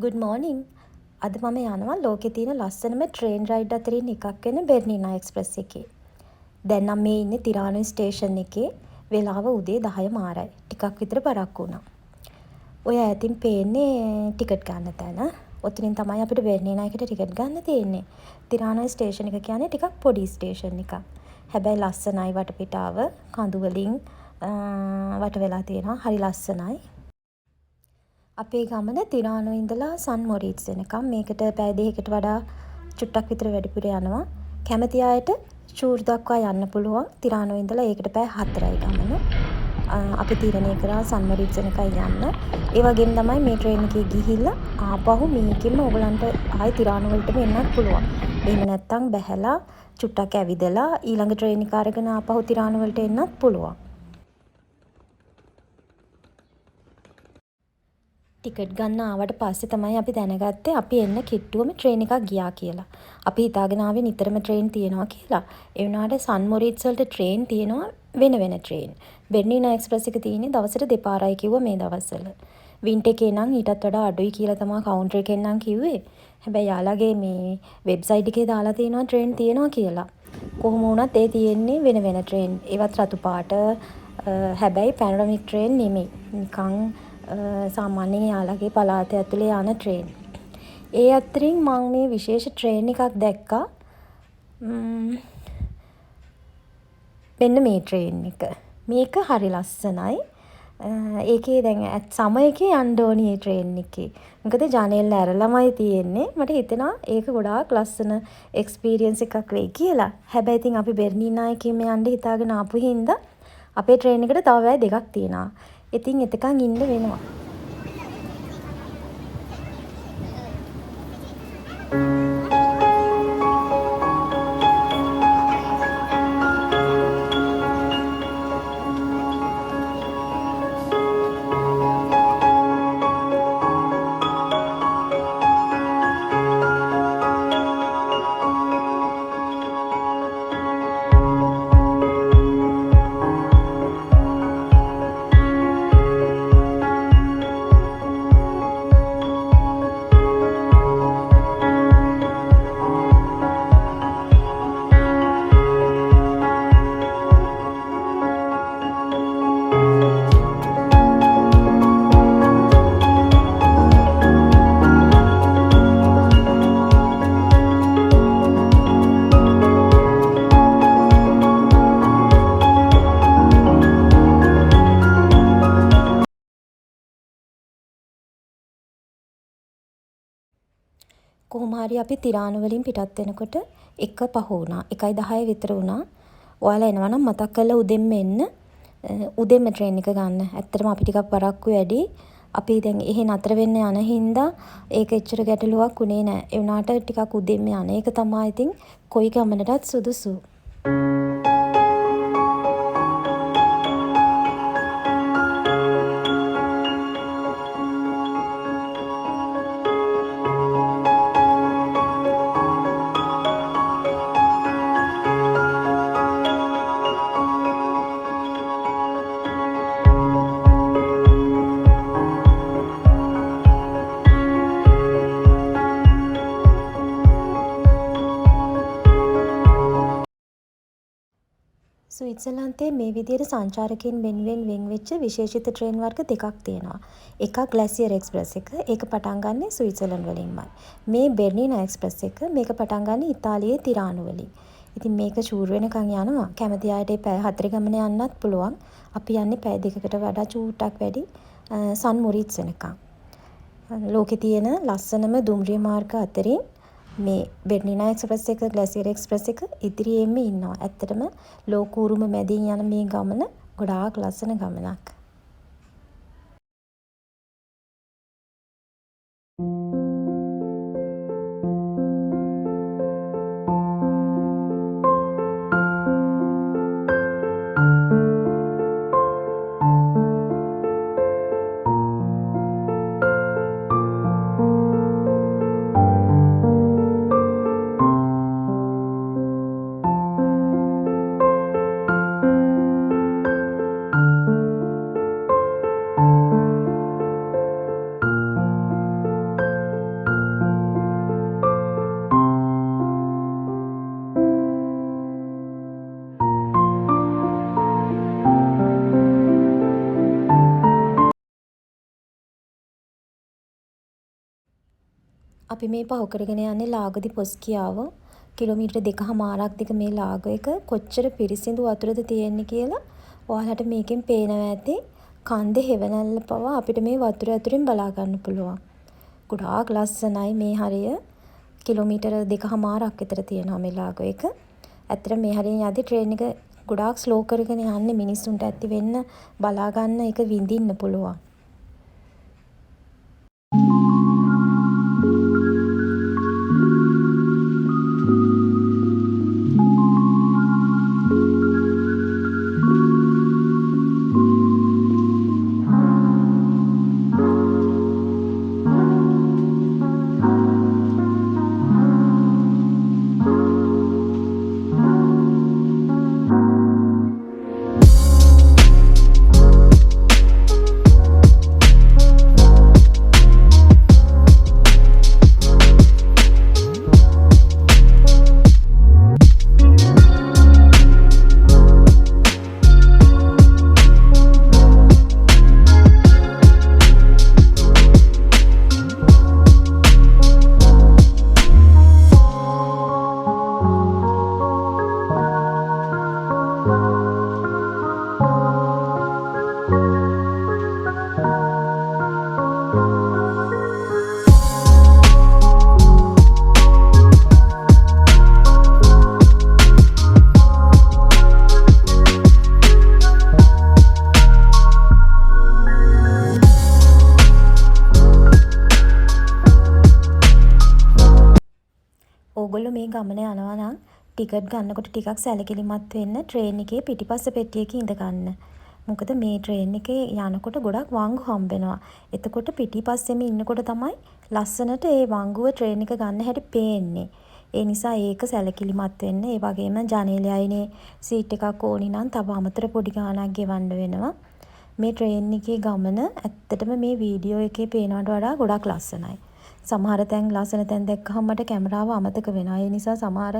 Good morning. අද මම යනවා ලෝකේ තියෙන ලස්සනම ට්‍රේන් රයිඩ් අතරින් එකක් වෙන බෙර්නිනා එක්ස්ප්‍රස් එකේ. දැන් නම් මේ ඉන්නේ තිරානෝ ස්ටේෂන් එකේ. වෙලාව උදේ 10 මාරයි. ටිකක් විතර පරක්කු වුණා. ඔය ඈතින් පේන්නේ ටිකට් ගන්න තැන. ඔතනින් තමයි අපිට බෙර්නිනා එකට ටිකට් ගන්න තියෙන්නේ. තිරානෝ ස්ටේෂන් එක කියන්නේ ටිකක් පොඩි ස්ටේෂන් එකක්. හැබැයි ලස්සනයි වටපිටාව. කඳු වලින් වට වෙලා තියෙනවා. හරි ලස්සනයි. අපේ ගමන තිරානෝ ඉඳලා සන් මොරිට්ස් වෙනකම් මේකට පැය දෙකකට වඩා චුට්ටක් විතර වැඩිපුර යනවා. කැමති අයට චූර් දක්වා යන්න පුළුවන්. තිරානෝ ඉඳලා ඒකට පැය 4යි ගමන. අපි තීරණය කරා සන් මොරිට්ස් වෙනකන් යන්න. ඒ වගේම තමයි මේ ට්‍රේන් එකේ ගිහිල්ලා ආපහු මේකෙන්ම ඕගලන්ට ආයි තිරානෝ වලටම එන්නත් පුළුවන්. එහෙම නැත්නම් බැහැලා චුට්ටක් ඇවිදලා ඊළඟ ට්‍රේන් එක අරගෙන ආපහු තිරානෝ වලට එන්නත් පුළුවන්. ටිකට් ගන්න ආවට පස්සේ තමයි අපි දැනගත්තේ අපි එන්න කිට්ටුවම ට්‍රේන් එකක් ගියා කියලා. අපි හිතාගෙන ආවේ නිතරම ට්‍රේන් තියෙනවා කියලා. ඒ වුණාට සන් මොරිට්ස් වලට ට්‍රේන් තියෙනවා වෙන ට්‍රේන්. බෙර්නිනා එක්ස්ප්‍රස් එක තියෙන්නේ දවසට දෙපාරයි කිව්වා මේ දවස්වල. වින්ට් එකේ නම් ඊටත් වඩා අඩුයි කියලා තමයි කවුන්ටර් එකෙන් නම් කිව්වේ. හැබැයි යාළගේ මේ වෙබ්සයිට් එකේ දාලා තියෙනවා ට්‍රේන් තියෙනවා කියලා. කොහොම වුණත් ඒ තියෙන්නේ වෙන ට්‍රේන්. ඒවත් රතු පාට. හැබැයි පැනොරමික් ට්‍රේන් නෙමෙයි. නිකන් සාමාන්‍යයෙන් යාළගේ පළාත ඇතුලේ යන ට්‍රේන්. ඒ අතරින් මම මේ විශේෂ ට්‍රේන් එකක් දැක්කා. මෙන්න මේ ට්‍රේන් එක. මේක හරි ලස්සනයි. ඒකේ දැන් සමයකේ යන්න ඕනි මේ ට්‍රේන් එකේ. මොකද ජනෙල් ඇරලාමයි තියෙන්නේ. මට හිතෙනවා ඒක ගොඩාක් ලස්සන එක්ස්පීරියන්ස් එකක් වෙයි කියලා. හැබැයි ඉතින් අපි බෙර්නිනා එකේම යන්න හිතාගෙන ආපු හින්දා අපේ ට්‍රේන් එකට තව වැය දෙකක් තියෙනවා. ඉතින් එතකන් ඉන්න වෙනවා. කොහොම හරි අපි තිරානෝ වලින් පිටත් වෙනකොට 1 පහ වුණා. 1:10 විතර වුණා. ඔයාලා එනවා නම් මතක් කරලා උදෙන්ම එන්න. උදෙන්ම ට්‍රේන් එක ගන්න. ඇත්තටම අපි ටිකක් පරක්කු වැඩි. අපි දැන් එහෙ නතර වෙන්න යන හින්දා ඒක එච්චර ගැටලුවක් උනේ නැහැ. ඒ වුණාට ටිකක් උදෙන්ම යන එක තමයි ඉතින් කොයි ගමනටත් සුදුසු. ස්විට්සර්ලන්තයේ මේ විදිහට සංචාරකයන් වෙනුවෙන් වෙන් වෙච්ච විශේෂිත ට්‍රේන් වර්ග දෙකක් තියෙනවා. එකක් ග්ලැසියර් එක්ස්ප්‍රස් එක. ඒක පටන් ගන්නේ ස්විට්සර්ලන්ත වලින්මයි. මේ බෙර්නිනා එක්ස්ප්‍රස් එක මේක පටන් ගන්නේ ඉතාලියේ තිරානෝ වලින්. ඉතින් මේක චූර් වෙනකන් යනවා. කැමති අයට පැය 4 ගමන යන්නත් පුළුවන්. අපි යන්නේ පැය 2කට වඩා චූට්ටක් වැඩි සන් මොරිට්ස් වෙනකන්. ලෝකේ තියෙන ලස්සනම දුම්රිය මාර්ග අතරින් මේ බෙර්නිනා එක්ස්ප්‍රස් එක ග්ලැසියර් එක්ස්ප්‍රස් එක ඉදිරියෙන්ම ඉන්නවා. ඇත්තටම ලෝකූරුම මැදින් යන මේ ගමන ගොඩාක් ලස්සන ගමනක්. අපි මේ පහු කරගෙන යන්නේ ලාගදි පොස්කියාව. කිලෝමීටර් 2.5ක් දිග මේ ලාග එක කොච්චර පිරිසිදු වතුරද තියෙන්නේ කියලා ඔයාලට මේකෙන් පේනවා ඇති. කන්දේ හෙවණැල්ල පවා අපිට මේ වතුර ඇතුලෙන් බලා ගන්න පුළුවන්. ගොඩාක් ලස්සනයි මේ හරිය. කිලෝමීටර් 2.5ක් විතර තියෙනවා මේ ලාග එක. ඇත්තට මේ හරියෙන් යද්දි ට්‍රේන් එක ගොඩාක් ස්ලෝ කරගෙන යන්නේ මිනිස්සුන්ට ඇති වෙන්න බලා ගන්න එක විඳින්න පුළුවන්. ඕගොල්ලෝ මේ ගමන යනවා නම් ටිකට් ගන්නකොට ටිකක් සැලකිලිමත් වෙන්න ට්‍රේන් එකේ පිටිපස්ස පෙට්ටියක ඉඳ ගන්න. මොකද මේ ට්‍රේන් එකේ යනකොට ගොඩක් වංගු හම්බ වෙනවා. එතකොට පිටිපස්සෙම ඉන්නකොට තමයි ලස්සනට ඒ වංගුව ට්‍රේන් එක ගන්න හැටි පේන්නේ. ඒ නිසා ඒක සැලකිලිමත් වෙන්න. ඒ වගේම ජනේලයයිනේ සීට් එකක් ඕනි නම් තව අමතර පොඩි ගාණක් ගෙවන්න වෙනවා. මේ ට්‍රේන් එකේ ගමන ඇත්තටම මේ වීඩියෝ එකේ පේනවට වඩා ගොඩක් ලස්සනයි. සමහර තැන් ලස්සන තැන් දැක්කහම මට කැමරාව අමතක වෙනවා. ඒ නිසා සමහර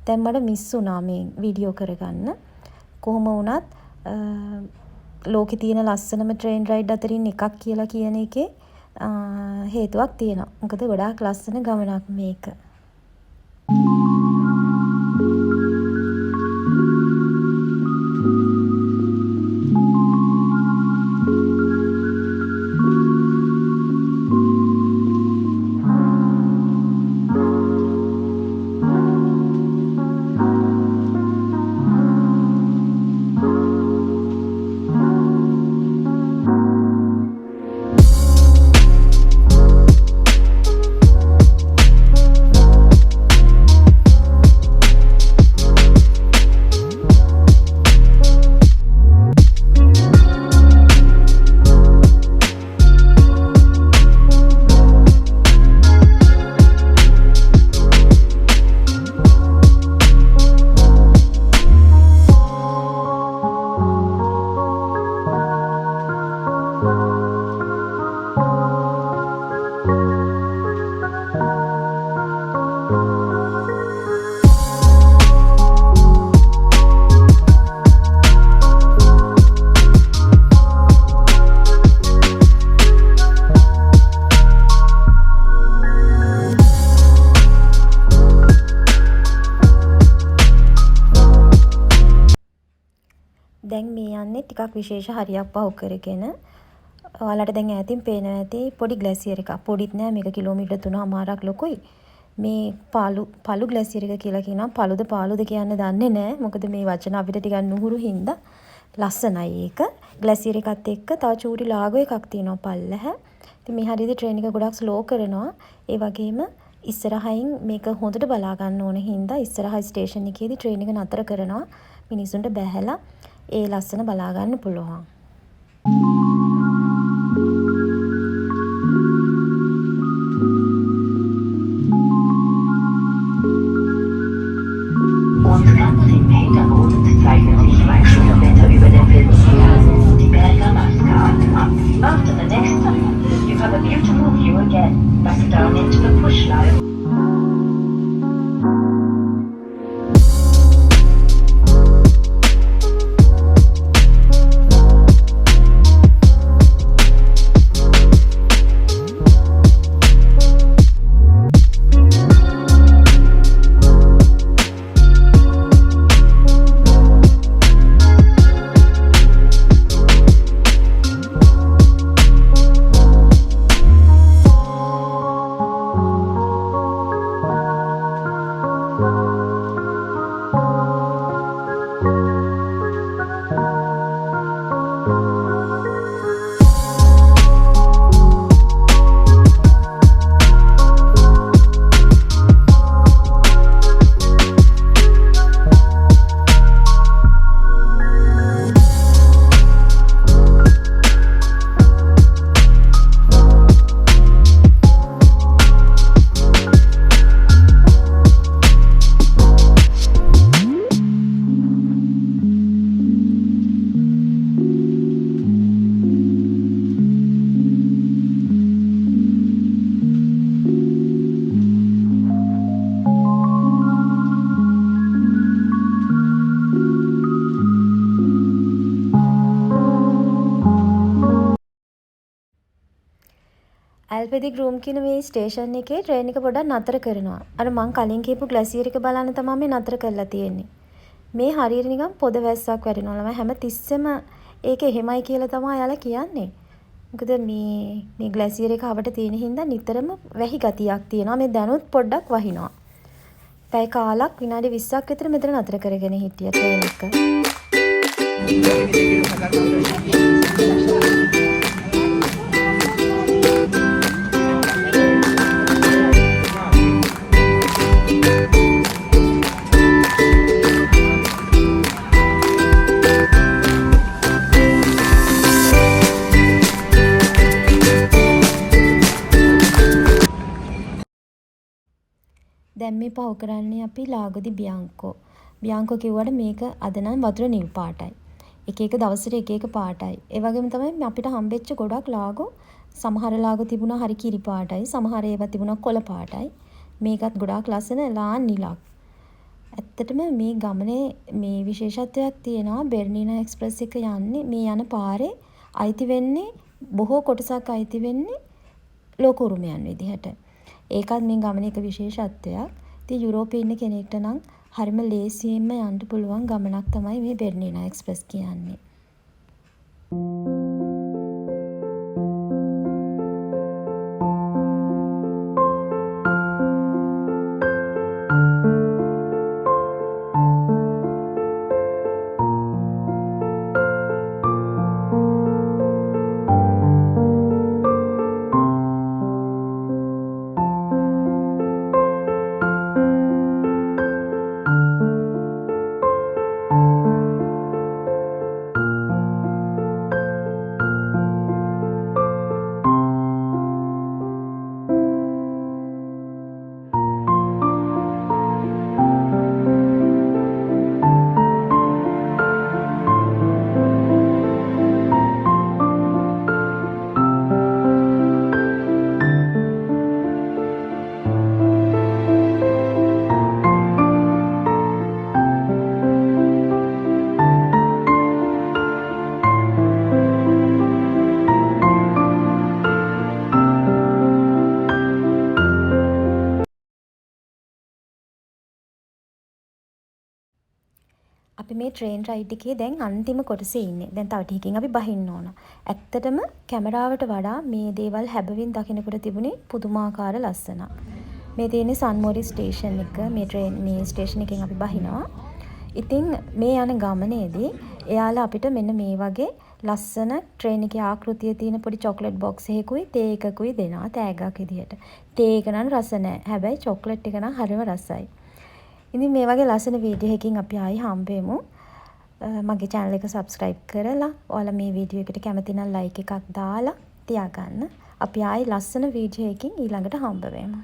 තැන් මට මිස් වුණා මේ වීඩියෝ කරගන්න. කොහොම වුණත් ලෝකේ තියෙන ලස්සනම ට්‍රේන් රයිඩ් අතරින් එකක් කියලා කියන එකේ හේතුවක් තියෙනවා. මොකද ගොඩාක් ලස්සන ගමනක් මේක. දැන් මේ යන්නේ ටිකක් විශේෂ හරියක් පහු කරගෙන. ඔයාලට දැන් ඈතින් පේනවා ඇති පොඩි ග්ලැසියර් එකක්. පොඩිත් නෑ මේක කිලෝමීටර් 3.5ක් ලොකුයි. මේ පාලු ග්ලැසියර් එක කියලා කියනවා. පළුද පාලුද කියන්න දන්නේ නෑ. මොකද මේ වචන අපිට ටිකක් නුහුරු හින්දා ලස්සනයි ඒක. ග්ලැසියර් එකත් එක්ක තව චූටි ලාගෝ එකක් තියෙනවා පල්ලෙහ. ඉතින් මේ හරියදී ට්‍රේන් එක ගොඩක් ස්ලෝ කරනවා. ඒ වගේම ඉස්සරහින් මේක හොඳට බලා ගන්න ඕන හින්දා ඉස්සරහ ස්ටේෂන් එකේදී ට්‍රේන් එක නතර කරනවා. මිනිසුන්ට බැහැලා ඒ ලස්සන බලා ගන්න පුළුවන්. After the next stop, you have a beautiful view again, back down into the push line. Ayurvedic room කියන මේ ස්ටේෂන් එකේ ට්‍රේන් එක පොඩ්ඩක් නතර කරනවා. අර මං කලින් කියපු ග්ලැසියර් එක බලන්න තමයි මේ නතර කරලා තියෙන්නේ. මේ හරියට නිකන් පොද වැස්සක් වැටෙනවා. හැම තිස්සෙම ඒක එහෙමයි කියලා තමයි යාලා කියන්නේ. මොකද මේ ග්ලැසියර් එක අපිට තියෙන හින්දා නිතරම වැහි ගතියක් තියෙනවා. මේ දැනුත් පොඩ්ඩක් වහිනවා. පැය කාලක් විනාඩි 20ක් විතර මෙතන නතර කරගෙන හිටියා ට්‍රේන් එක. දැන් මේ පහු කරන්නේ අපි ලාගොදි බියන්කෝ. බියන්කෝ කිව්වට මේක අද නම් වතුර නිල් පාටයි. එක එක දවසට එක එක පාටයි. ඒ වගේම තමයි අපිට හම්බෙච්ච ගොඩක් ලාගෝ සමහර ලාගෝ තිබුණා හරි කිරි පාටයි. සමහර ඒවා තිබුණා කොළ පාටයි. මේකත් ගොඩාක් ලස්සන ලාන් නිලක්. ඇත්තටම මේ ගමනේ මේ විශේෂත්වයක් තියෙනවා. බෙර්නිනා එක්ස්ප්‍රස් එක යන්නේ මේ යන පාරේ අයිති වෙන්නේ බොහෝ කොටසක් අයිති වෙන්නේ ලෝක උරුමයන් විදිහට. ඒකත් මේ ගමන එක විශේෂත්වයක්. ඉතින් යුරෝපේ ඉන්න කෙනෙක්ට නම් හරිම ලේසියෙන්ම යන්න පුළුවන් ගමනක් තමයි මේ බෙර්නිනා එක්ස්ප්‍රස් කියන්නේ. අපි මේ ට්‍රේන් රයිඩ් එකේ දැන් අන්තිම කොටසේ ඉන්නේ. දැන් තව ටිකකින් අපි බහින්න ඕන. ඇත්තටම කැමරාවට වඩා මේ දේවල් හැබවින් දකිනකොට තිබුණේ පුදුමාකාර ලස්සනක්. මේ තියෙන්නේ සන් මොරිස් ස්ටේෂන් එක. මේ ස්ටේෂන් එකෙන් අපි බහිනවා. ඉතින් මේ යන ගමනේදී එයාලා අපිට මෙන්න මේ වගේ ලස්සන ට්‍රේන් එකේ ආකෘතිය තියෙන පොඩි චොක්ලට් බොක්ස් එකකුයි තේ එකකුයි දෙනවා තෑග්ගක් විදියට. තේ එක නම් රස නැහැ. හැබැයි චොක්ලට් එක නම් හරිම රසයි. ඉතින් මේ වගේ ලස්සන වීඩියෝ එකකින් අපි ආයි හම්බෙමු. මගේ channel එක subscribe කරලා ඔයාලා මේ වීඩියෝ එකට කැමති නම් like එකක් දාලා තියාගන්න. අපි ආයි ලස්සන වීඩියෝ එකකින් ඊළඟට හම්බ වෙමු.